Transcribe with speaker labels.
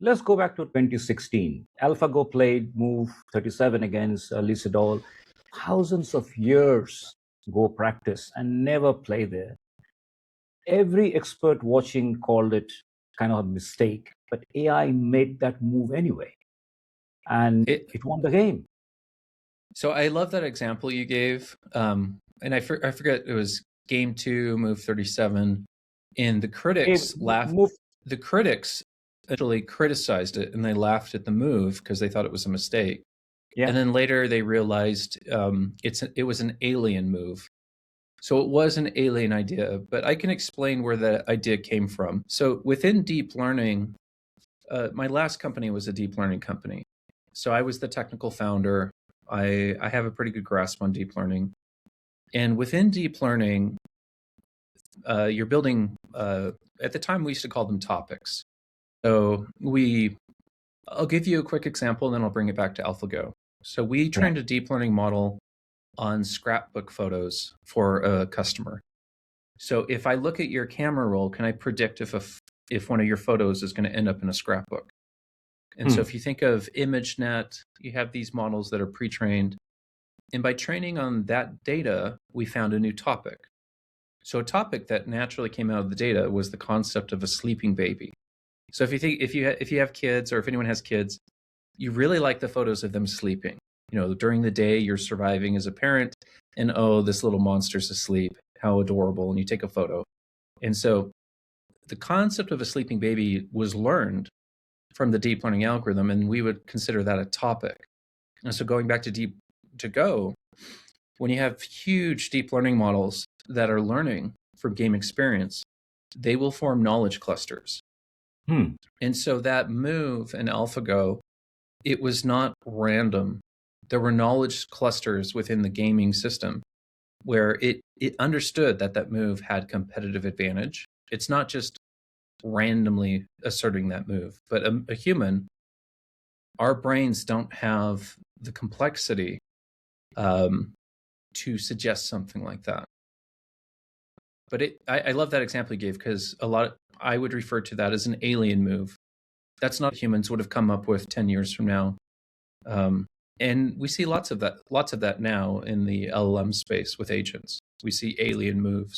Speaker 1: Let's go back to 2016. AlphaGo played move 37 against Lisadol. Thousands of years go practice and never play there. Every expert watching called it kind of a mistake, but AI made that move anyway, and
Speaker 2: It,
Speaker 1: it won the game.
Speaker 2: so I love that example you gave. And I forget, it was game two, move 37. And the
Speaker 1: Game
Speaker 2: critics laughed.
Speaker 1: move,
Speaker 2: The critics actually criticized it and they laughed at the move because they thought it was a mistake.
Speaker 1: yeah,
Speaker 2: And then later they realized it was an alien move. So it was an alien idea, but I can explain where that idea came from. So within deep learning, my last company was a deep learning company. So I was the technical founder. I have a pretty good grasp on deep learning. And within deep learning, you're building, at the time we used to call them topics. So I'll give you a quick example and then I'll bring it back to AlphaGo. So we
Speaker 1: yeah.
Speaker 2: trained a deep learning model on scrapbook photos for a customer. So if I look at your camera roll, can I predict if one of your photos is going to end up in a scrapbook? And so if you think of ImageNet, you have these models that are pre-trained. And by training on that data, we found a new topic. So a topic that naturally came out of the data was the concept of a sleeping baby. So if you have kids, or if anyone has kids, you really like the photos of them sleeping. You know, during the day you're surviving as a parent, and oh, this little monster's asleep, how adorable, and you take a photo. And so the concept of a sleeping baby was learned from the deep learning algorithm, and we would consider that a topic. And so going back to Go, when you have huge deep learning models that are learning from game experience, they will form knowledge clusters. And so that move in AlphaGo, it was not random. There were knowledge clusters within the gaming system where it understood that move had competitive advantage. It's not just randomly asserting that move, but a human, our brains don't have the complexity to suggest something like that. But I love that example you gave, because I would refer to that as an alien move. That's not what humans would have come up with 10 years from now. And we see lots of that now in the LLM space with agents. We see alien moves.